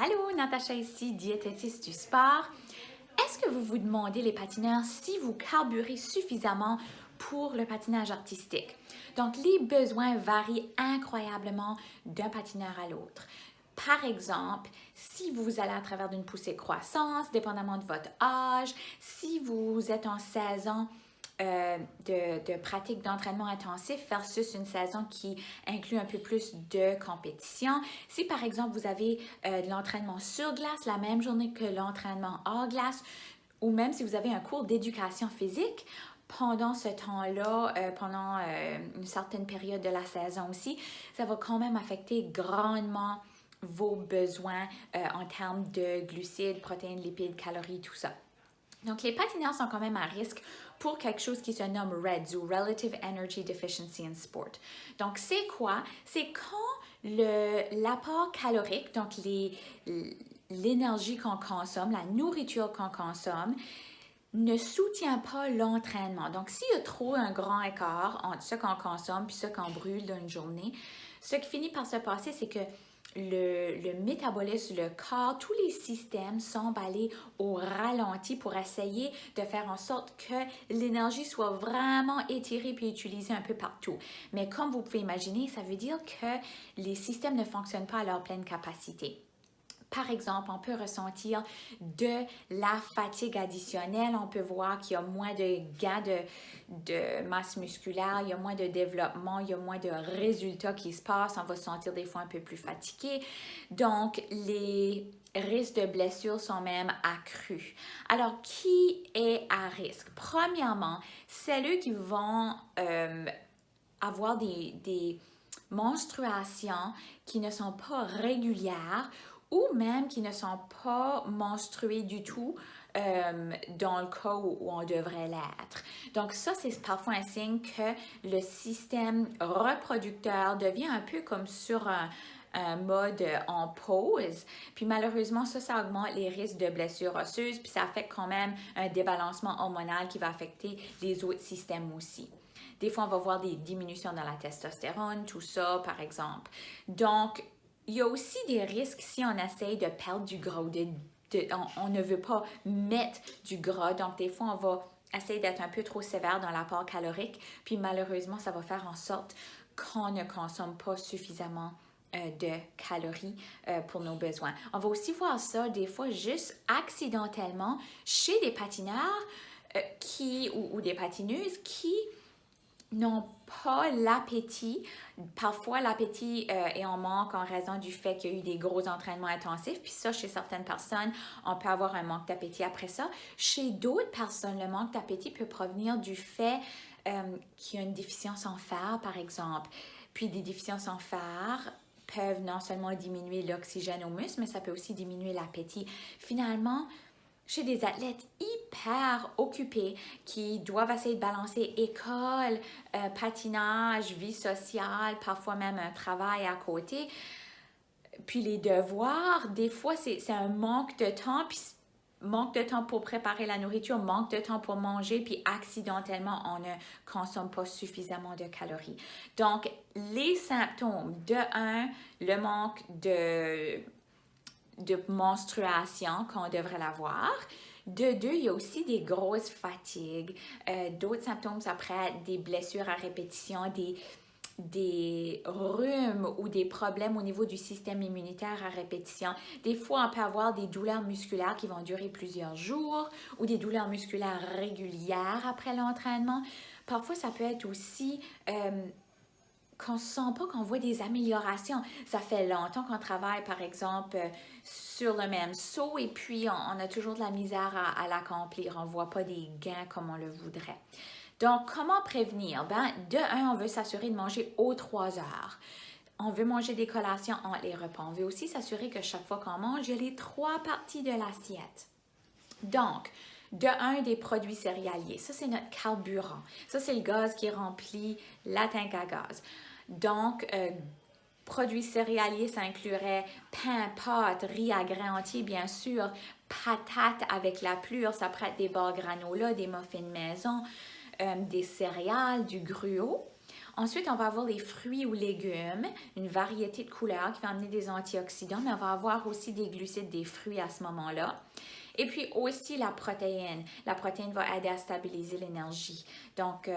Allô, Natacha ici, diététiste du sport. Est-ce que vous vous demandez, les patineurs, si vous carburez suffisamment pour le patinage artistique? Donc, les besoins varient incroyablement d'un patineur à l'autre. Par exemple, si vous allez à travers d'une poussée croissance, dépendamment de votre âge, si vous êtes en saison de pratique d'entraînement intensif versus une saison qui inclut un peu plus de compétition. Si par exemple vous avez de l'entraînement sur glace la même journée que l'entraînement hors glace, ou même si vous avez un cours d'éducation physique, pendant ce temps-là, pendant une certaine période de la saison aussi, ça va quand même affecter grandement vos besoins en termes de glucides, protéines, lipides, calories, tout ça. Donc, les patineurs sont quand même à risque pour quelque chose qui se nomme REDS ou Relative Energy Deficiency in Sport. Donc, c'est quoi? C'est quand l'apport calorique, donc l'énergie qu'on consomme, la nourriture qu'on consomme, ne soutient pas l'entraînement. Donc, s'il y a trop un grand écart entre ce qu'on consomme et ce qu'on brûle dans une journée, ce qui finit par se passer, c'est que le métabolisme, le corps, tous les systèmes sont allés au ralenti pour essayer de faire en sorte que l'énergie soit vraiment étirée puis utilisée un peu partout. Mais comme vous pouvez imaginer, ça veut dire que les systèmes ne fonctionnent pas à leur pleine capacité. Par exemple, on peut ressentir de la fatigue additionnelle. On peut voir qu'il y a moins de gains de masse musculaire, il y a moins de développement, il y a moins de résultats qui se passent. On va se sentir des fois un peu plus fatigué. Donc, les risques de blessures sont même accrus. Alors, qui est à risque? Premièrement, celles qui vont avoir des menstruations qui ne sont pas régulières ou même qui ne sont pas menstruées du tout dans le cas où on devrait l'être. Donc ça, c'est parfois un signe que le système reproducteur devient un peu comme sur un mode en pause. Puis malheureusement, ça augmente les risques de blessures osseuses, puis ça affecte quand même un débalancement hormonal qui va affecter les autres systèmes aussi. Des fois, on va voir des diminutions dans la testostérone, tout ça, par exemple. Donc, il y a aussi des risques si on essaye de perdre du gras. On ne veut pas mettre du gras. Donc, des fois, on va essayer d'être un peu trop sévère dans l'apport calorique. Puis, malheureusement, ça va faire en sorte qu'on ne consomme pas suffisamment de calories pour nos besoins. On va aussi voir ça des fois juste accidentellement chez des patineurs ou des patineuses qui n'ont pas l'appétit. Parfois, l'appétit est en manque en raison du fait qu'il y a eu des gros entraînements intensifs. Puis ça, chez certaines personnes, on peut avoir un manque d'appétit après ça. Chez d'autres personnes, le manque d'appétit peut provenir du fait qu'il y a une déficience en fer, par exemple. Puis des déficiences en fer peuvent non seulement diminuer l'oxygène aux muscles, mais ça peut aussi diminuer l'appétit. Finalement, chez des athlètes hyper occupés qui doivent essayer de balancer école, patinage, vie sociale, parfois même un travail à côté, puis les devoirs, des fois c'est un manque de temps, puis manque de temps pour préparer la nourriture, manque de temps pour manger, puis accidentellement, on ne consomme pas suffisamment de calories. Donc, les symptômes, de un, le manque de menstruation qu'on devrait l'avoir. De deux, il y a aussi des grosses fatigues. D'autres symptômes, ça pourrait être des blessures à répétition, des rhumes ou des problèmes au niveau du système immunitaire à répétition. Des fois, on peut avoir des douleurs musculaires qui vont durer plusieurs jours ou des douleurs musculaires régulières après l'entraînement. Parfois, ça peut être aussi qu'on ne sent pas qu'on voit des améliorations. Ça fait longtemps qu'on travaille, par exemple, sur le même saut et puis on a toujours de la misère à l'accomplir. On ne voit pas des gains comme on le voudrait. Donc, comment prévenir? De un, on veut s'assurer de manger aux 3 heures. On veut manger des collations entre les repas. On veut aussi s'assurer que chaque fois qu'on mange, il y a les 3 parties de l'assiette. Donc, de un, des produits céréaliers. Ça, c'est notre carburant. Ça, c'est le gaz qui remplit la tank à gaz. Donc, produits céréaliers, ça inclurait pain, pâtes, riz à grains entiers, bien sûr, patates avec la pelure, ça pourrait être des barres granola, des muffins maison, des céréales, du gruau. Ensuite, on va avoir les fruits ou légumes, une variété de couleurs qui va amener des antioxydants, mais on va avoir aussi des glucides, des fruits à ce moment-là. Et puis aussi la protéine. La protéine va aider à stabiliser l'énergie. Donc,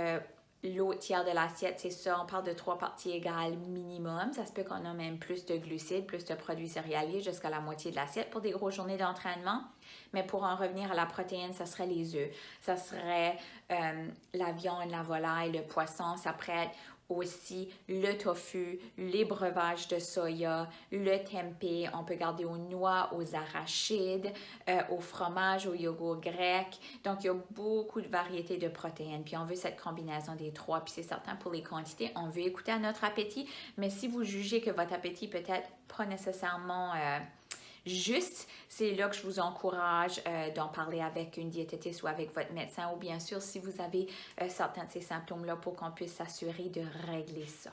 l'autre tiers de l'assiette, c'est ça, on parle de 3 parties égales minimum. Ça se peut qu'on a même plus de glucides, plus de produits céréaliers, jusqu'à la moitié de l'assiette pour des grosses journées d'entraînement. Mais pour en revenir à la protéine, ça serait les œufs. Ça serait la viande, la volaille, le poisson. Ça pourrait être aussi le tofu, les breuvages de soya, le tempeh. On peut garder aux noix, aux arachides, au fromage, au yogourt grec. Donc, il y a beaucoup de variétés de protéines. Puis, on veut cette combinaison des trois. Puis, c'est certain pour les quantités, on veut écouter à notre appétit. Mais si vous jugez que votre appétit peut-être pas nécessairement juste, c'est là que je vous encourage d'en parler avec une diététiste ou avec votre médecin, ou bien sûr si vous avez certains de ces symptômes-là pour qu'on puisse s'assurer de régler ça.